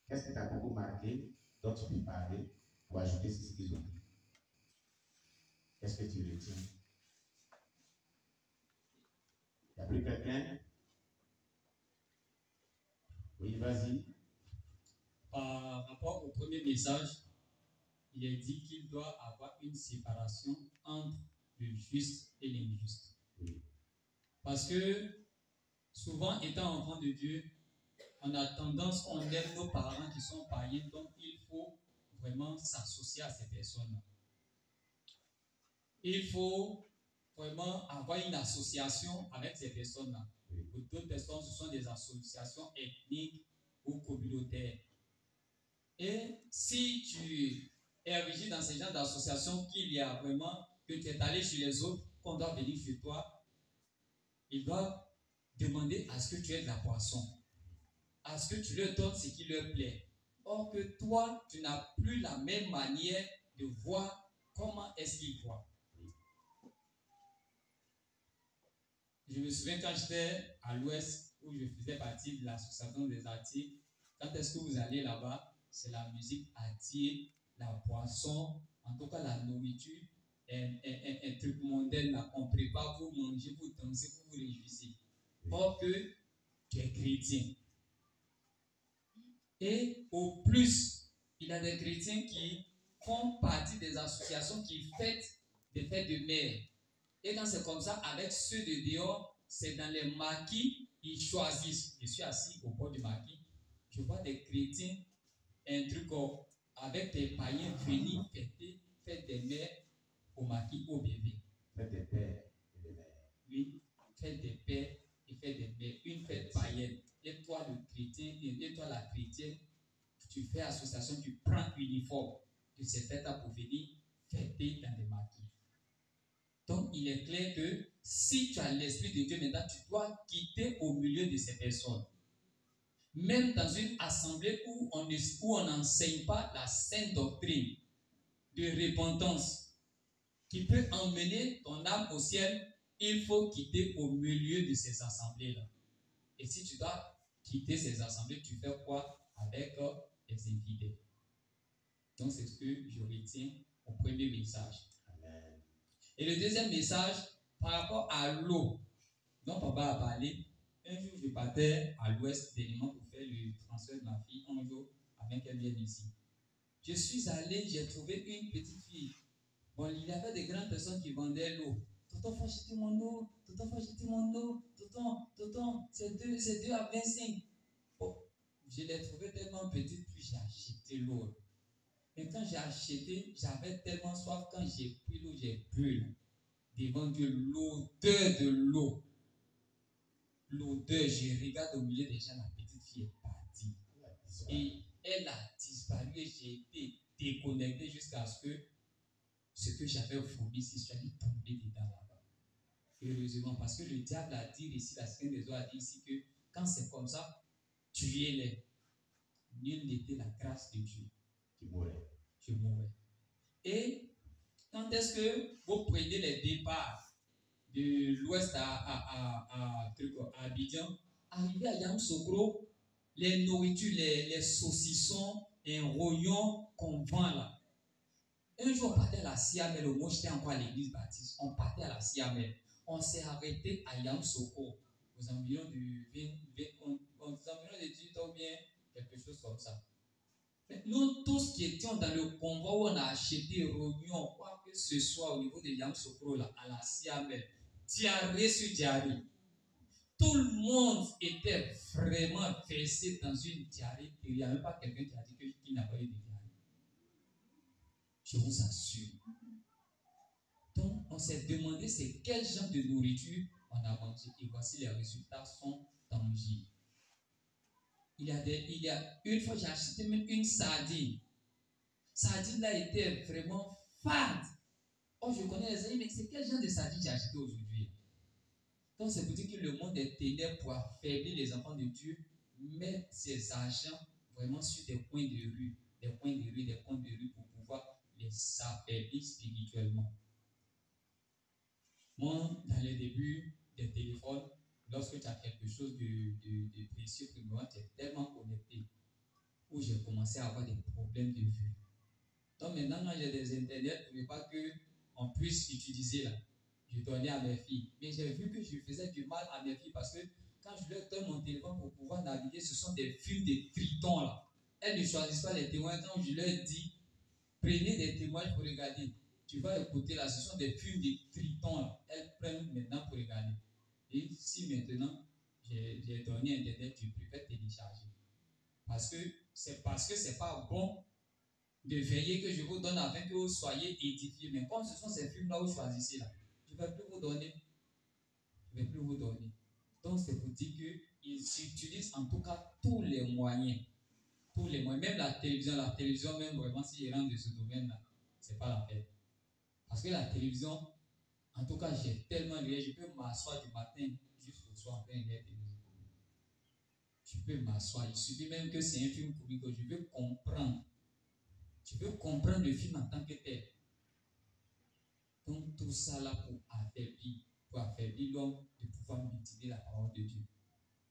Qu'est-ce qui t'a beaucoup marqué, dont tu peux parler pour ajouter ce qu'ils ont dit? Qu'est-ce que tu retiens? Il n'y a plus quelqu'un? Oui, vas-y. Par rapport au premier message, il est dit qu'il doit avoir une séparation entre le juste et l'injuste. Oui. Parce que souvent, étant enfant de Dieu, on a tendance, on aime nos parents qui sont païens, donc il faut vraiment s'associer à ces personnes-là. Il faut vraiment avoir une association avec ces personnes-là. Oui. Pour d'autres personnes, ce sont des associations ethniques ou communautaires. Et si tu es rigide dans ces genres d'associations, qu'il y a vraiment, que tu es allé chez les autres, qu'on doit venir chez toi, ils doivent demander à ce que tu aies de la poisson, à ce que tu leur donnes ce qui leur plaît. Or que toi, tu n'as plus la même manière de voir comment est-ce qu'ils voient. Je me souviens quand j'étais à l'Ouest, où je faisais partie de l'association des artistes, quand est-ce que vous allez là-bas, c'est la musique attire, la boisson, en tout cas la nourriture, un truc mondain là, on prépare, vous mangez, vous dansez, vous vous réjouissez. Or que tu es chrétien. Et au plus, il y a des chrétiens qui font partie des associations qui fêtent des fêtes de mer. Et quand c'est comme ça, avec ceux de dehors, c'est dans les maquis, ils choisissent. Je suis assis au bord du maquis, je vois des chrétiens, un truc avec des païens venir fêter, fête des mères au maquis au bébé. Fête des pères et des mères. Oui, fête des pères et fête des mères, une fête païenne. Et toi, le chrétien, et toi, la chrétienne, tu fais association, tu prends uniforme de ces fêtes-là pour venir fêter dans les maquis. Donc, il est clair que si tu as l'Esprit de Dieu, maintenant, tu dois quitter au milieu de ces personnes. Même dans une assemblée où on n'enseigne pas la sainte doctrine de repentance qui peut emmener ton âme au ciel, il faut quitter au milieu de ces assemblées-là. Et si tu dois quitter ces assemblées, tu fais quoi avec les infidèles? Donc, c'est ce que je retiens au premier message. Amen. Et le deuxième message, par rapport à l'eau, dont papa a parlé, un jour je partais à l'ouest dernièrement pour faire le transfert de ma fille, un jour, avant qu'elle vienne ici. Je suis allé, j'ai trouvé une petite fille. Bon, il y avait des grandes personnes qui vendaient l'eau. Tonton, faut acheter mon eau. Tonton, faut acheter mon eau. Tonton, c'est 2 à 25. Bon, je l'ai trouvée tellement petite, puis j'ai acheté l'eau. Et quand j'ai acheté, j'avais tellement soif. Quand j'ai pris l'eau, j'ai bu. Devant Dieu, l'odeur de l'eau. L'odeur, je regarde au milieu des gens, la petite fille est partie. Et elle a disparu et j'ai été déconnecté jusqu'à ce que j'avais vomi, si je suis allé tomber dedans là-bas. Heureusement, parce que le diable a dit ici, la Sainte des eaux a dit ici que quand c'est comme ça, tuez-les. Nul n'était la grâce de Dieu. Tu mourrais. Je mourrais. Et quand est-ce que vous prenez les départs de l'ouest à Abidjan, arrivé à Yamoussoukro, les nourritures, les saucissons, un rognon qu'on vend là. Un jour, on partait à la Siamel, moi j'étais encore à l'église baptiste, on partait à la Siamel. On s'est arrêté à Yamoussoukro, aux environs de 18 ans ou bien quelque chose comme ça. Mais nous tous qui étions dans le convoi où on a acheté rognon, quoi que ce soit au niveau de Yamoussoukro là, à la Siamel, diarrhée sur diarrhée. Tout le monde était vraiment versé dans une diarrhée. Il n'y a même pas quelqu'un qui a dit qu'il n'a pas eu de diarrhée. Je vous assure. Donc, on s'est demandé c'est quel genre de nourriture on a mangé. Et voici les résultats sont tangibles. Il y a une fois, j'ai acheté même une sardine. Sardine là était vraiment fade. Oh, je connais les amis, mais c'est quel genre de sardine j'ai acheté aujourd'hui? Donc, c'est pour dire que le monde est ténèbres pour affaiblir les enfants de Dieu, mettre ses argents vraiment sur des coins de rue, pour pouvoir les affaiblir spirituellement. Moi, dans les débuts des téléphones, lorsque tu as quelque chose de précieux pour moi, tu es tellement connecté. où j'ai commencé à avoir des problèmes de vue. Donc maintenant, quand j'ai des internets, je ne veux pas qu'on puisse utiliser là. Je donnais à mes filles. Mais j'ai vu que je faisais du mal à mes filles parce que quand je leur donne mon téléphone pour pouvoir naviguer, ce sont des films de tritons là. Elles ne choisissent pas les témoins. Quand je leur dis, prenez des témoins pour regarder, tu vas écouter là, ce sont des films de tritons là. Elles prennent maintenant pour regarder. Et si maintenant j'ai donné Internet, je préfère télécharger. Parce que c'est pas bon de veiller que je vous donne afin que vous soyez édifiés. Mais comme ce sont ces films-là, vous choisissez là, je ne vais plus vous donner. Je ne vais plus vous donner. Donc c'est pour dire qu'ils utilisent en tout cas tous les moyens. Tous les moyens. Même la télévision même vraiment, si je rentre de ce domaine-là, ce n'est pas la peine. Parce que la télévision, en tout cas, j'ai tellement de je peux m'asseoir du matin jusqu'au soir en train de lire la télévision. Je peux m'asseoir. Il suffit même que c'est un film comique que je veux comprendre. Tu peux comprendre le film en tant que tel. Donc tout ça là pour affaiblir l'homme de pouvoir multiplier la parole de Dieu.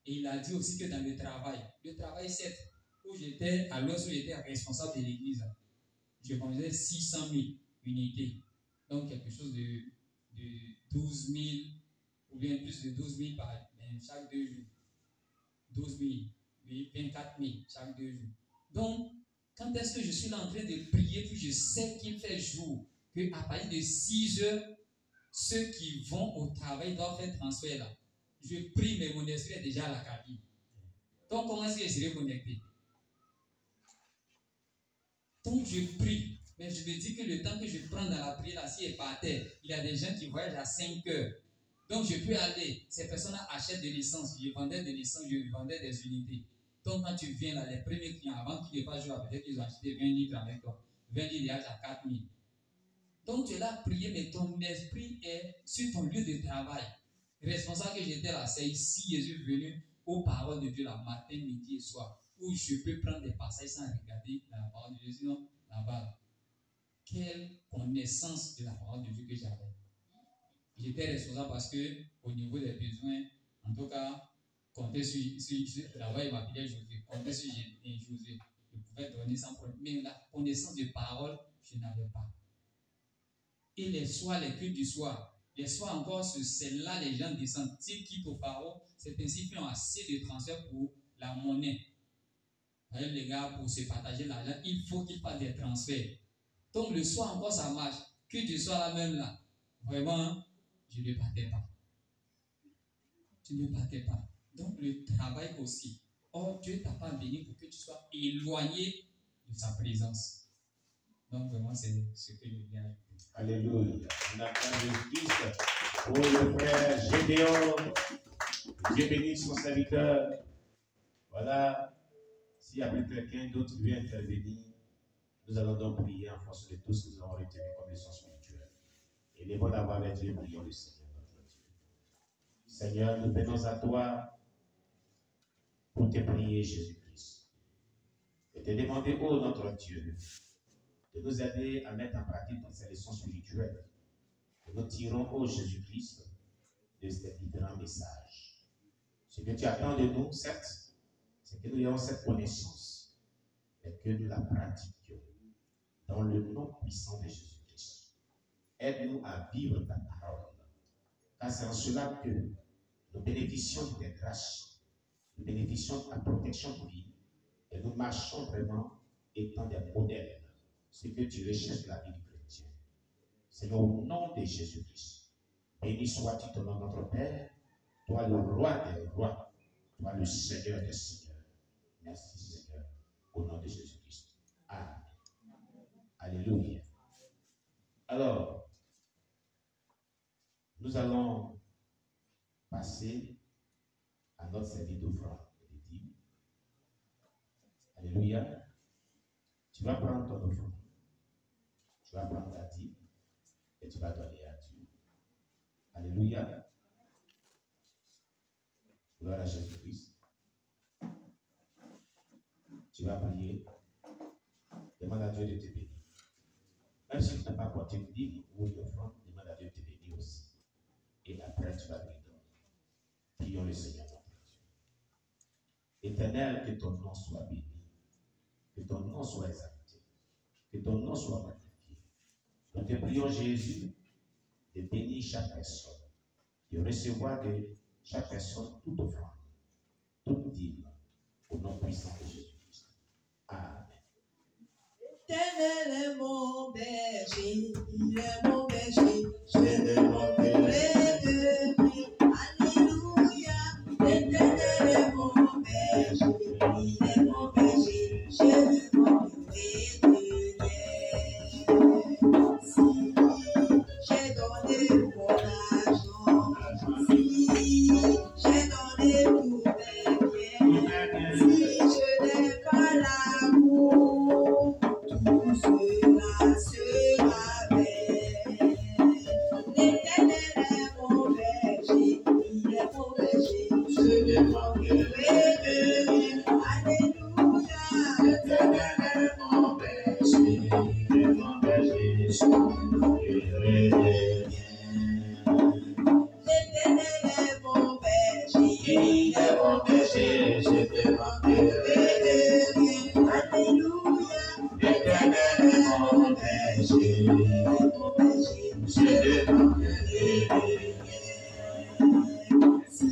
Et il a dit aussi que dans le travail 7, où j'étais, à l'ouest où j'étais responsable de l'église, je faisais 600 000 unités. Donc quelque chose de 12 000, ou bien plus de 12 000 par chaque 2 jours. 12 000, oui, 24 000 chaque 2 jours. Donc, quand est-ce que je suis là en train de prier, puis je sais qu'il fait jour, qu'à partir de 6 heures, ceux qui vont au travail doivent faire transfert là. Je prie, mais mon esprit est déjà à la cabine. Donc, comment est-ce que je serai connecté? Donc, je prie, mais je me dis que le temps que je prends dans la prière, là, s'il est par terre, il y a des gens qui voyagent à 5 heures. Donc, je peux aller. Ces personnes-là achètent de l'essence. Je vendais de l'essence, je vendais des unités. Donc, quand tu viens là, les premiers clients, avant qu'ils ne fassent jouer, peut-être qu'ils ont acheté 20 litres avec toi. 20 litres, il y a à 4 000. Donc, tu es là à prier, mais ton esprit est sur ton lieu de travail. Responsable que j'étais là, c'est ici, Jésus est venu aux paroles de Dieu, la matin, midi et soir, où je peux prendre des passages sans regarder la parole de Dieu, sinon là-bas. Quelle connaissance de la parole de Dieu que j'avais. J'étais responsable parce que, au niveau des besoins, en tout cas, compter sur la voix, il m'appelait Josué, compter sur Josué, je pouvais donner sans problème. Mais la connaissance de parole, je n'avais pas. Et les soirs, les cultes du soir, les soirs encore, c'est là les gens descendent. S'ils quittent au pharaon, c'est ainsi qu'ils ont assez de transferts pour la monnaie. Par exemple, les gars, pour se partager l'argent, il faut qu'ils fassent des transferts. Donc le soir encore, ça marche. Que du soir là même là, vraiment, je ne partais pas. Tu ne partais pas. Donc le travail aussi. Or, Dieu t'a pas béni pour que tu sois éloigné de sa présence. Donc vraiment, c'est ce que je viens ajouter. Alléluia. On acclame Jésus-Christ pour le frère Gédéon. Dieu bénisse son serviteur. Voilà. S'il y a plus quelqu'un d'autre qui veut intervenir, nous allons donc prier en fonction de tout ce que nous avons retenu comme leçon spirituelle. Et les bons d'avoir avec Dieu, prions le Seigneur, notre Dieu. Seigneur, nous venons à toi pour te prier, Jésus-Christ. Et te demander, ô notre Dieu, de nous aider à mettre en pratique toutes ces leçons spirituelles que nous tirons, ô Jésus-Christ, de ces différents messages. Ce que tu attends de nous, certes, c'est que nous ayons cette connaissance, mais que nous la pratiquions dans le nom puissant de Jésus-Christ. Aide-nous à vivre ta parole, car c'est en cela que nous bénéficions de tes grâces, nous bénéficions de ta protection divine, et nous marchons vraiment étant des modèles, ce que tu recherches de la vie du chrétien. Seigneur, au nom de Jésus-Christ, béni sois-tu ton nom, notre Père, toi le roi des rois, toi le Seigneur des seigneurs. Merci Seigneur, au nom de Jésus-Christ. Amen. Alléluia. Alors, nous allons passer à notre service d'offrande et de dîmes. Alléluia. Tu vas prendre ton offrande. Tu vas prendre ta dîme et tu vas donner à Dieu. Alléluia. Gloire à Jésus-Christ. Tu vas prier. Demande à Dieu de te bénir. Même si tu n'as pas apporté une dîme ou une offrande, demande à Dieu de te bénir aussi. Et après, tu vas lui donner. Prions le Seigneur notre Dieu. Éternel, que ton nom soit béni. nom soit exalté, que ton nom soit magnifié. Nous te prions, Jésus, de bénir chaque personne, de recevoir de chaque personne toute offrande, toute dîme, au nom puissant de Jésus-Christ. Amen. L'Éternel est mon berger, il est mon berger, je ne manquerai de rien. Alléluia. L'Éternel est mon berger, il est mon berger, je ne manquerai de rien. Si j'ai donné mon argent, si j'ai donné tous mes biens, si je n'ai pas l'amour, tout cela sera vain. L'Éternel est mon berger, il est mon berger, je ne manquerai de rien. Alléluia. L'Éternel est mon berger, il est mon berger, je ne manquerai de rien. L'Éternel est mon berger, il est mon berger, je ne manquerai de rien. Alléluia. L'Éternel est mon berger, il est mon berger, je ne manquerai de rien. Si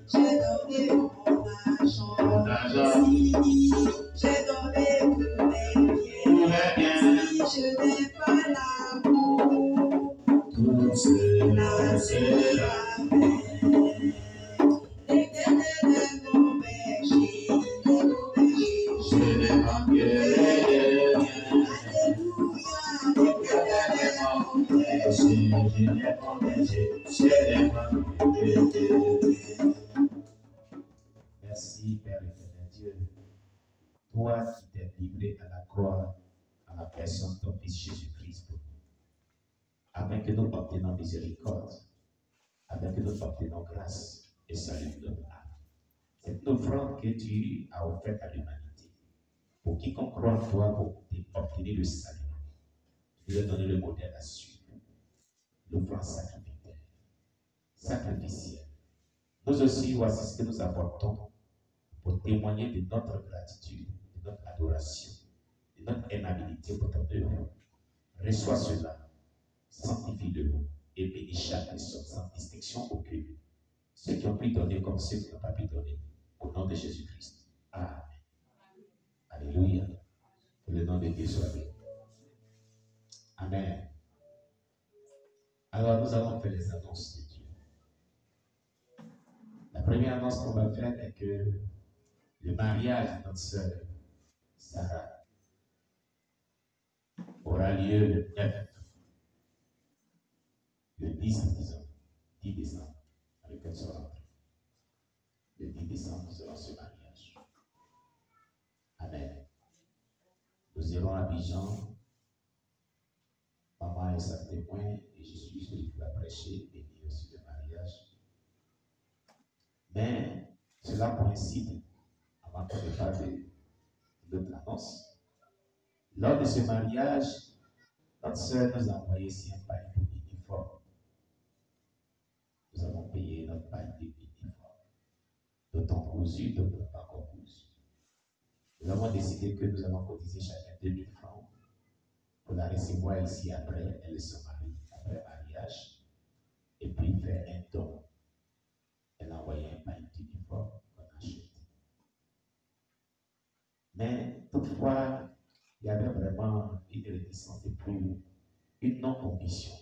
j'ai donné mon argent, si j'ai donné tous mes biens, si je n'ai pas l'amour, tout cela sera vain. L'Éternel est mon berger, il est mon berger, je ne manquerai de rien. Alléluia. L'Éternel est mon berger, il est mon berger, je ne manquerai de rien. Merci, Père éternel Dieu. Toi qui t'es livré à la croix, à la personne de ton Fils Jésus-Christ pour nous, afin que nous obtenions miséricorde, afin que nous obtenions grâce et salut de notre âme. C'est une offrande que tu as offerte à l'humanité. Pour quiconque croit en toi, pour obtenir le salut, tu lui as donné le modèle à suivre. L'offrande sacrificielle. Nous aussi, voici ce que nous apportons pour témoigner de notre gratitude, de notre adoration, de notre aimabilité pour ton œuvre. Reçois cela, sanctifie-le et bénis chaque personne sans distinction aucune. Ceux qui ont pu donner comme ceux qui n'ont pas pu donner. Au nom de Jésus-Christ. Amen. Alléluia. Que le nom de Dieu soit béni. Amen. Alors nous allons faire les annonces de Dieu. La première annonce qu'on va faire est que le mariage de notre sœur Sarah aura lieu le 9, le 10 décembre, avec elle sera entrée. Le 10 décembre, nous aurons ce mariage. Amen. Nous irons à Abidjan. Maman est sa témoin et je suis celui qui va prêcher et dire aussi le mariage. Mais cela coïncide, avant qu'on ne parle de notre annonce. Lors de ce mariage, notre soeur nous a envoyé ici un panier d'uniforme. Nous avons payé notre panier d'uniforme. D'autant cousu, d'autant pas encore cousu. Nous avons décidé que nous allons cotiser chacun 2000 francs pour la recevoir ici après, elle se marie, après le mariage, et puis faire un don. Elle a envoyé un panier d'uniforme qu'on achète. Mais toutefois, il y avait vraiment une réticence et puis une non-conviction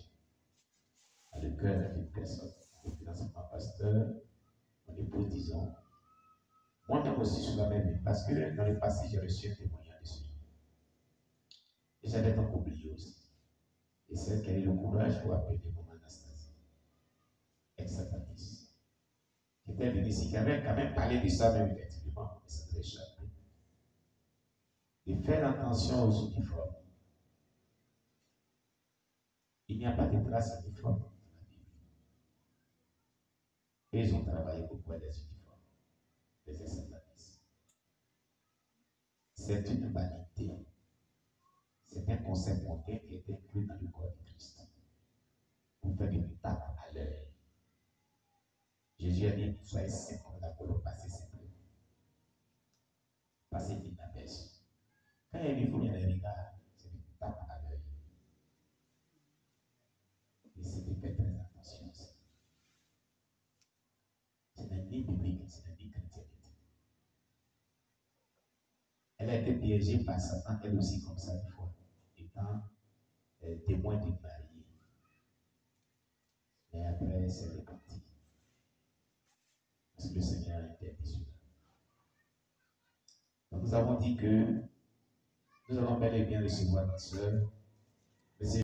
à le cœur d'une personne. Financement pasteur, mon épouse, disons, moi-même aussi sur la même, parce que dans le passé, j'ai reçu un témoignage de celui. Et j'avais donc oublié aussi. Et c'est elle qui a eu le courage pour appeler mon Anastasie, ex-Satanis, qui était venue ici, qui avait quand même parlé de ça, même effectivement, mais ça s'est échappé. De faire attention aux uniformes. Il n'y a pas de traces d'uniformes dans la Bible. Et ils ont travaillé beaucoup à des uniformes, des ex-Satanis. C'est une vanité. C'est un concept monté qui est inclus dans le corps de Christ. Pour faire une tape à l'œil. Jésus a dit, soyez simples, la parole passez simplement. Passez inaperçu. c'est la vie chrétienne. Elle a été piégée par Satan, elle aussi, comme ça, une fois, étant témoin d'une mariée. Mais après, c'est reparti. Parce que le Seigneur a interdit cela. Donc, nous avons dit que nous allons bel et bien recevoir notre soeur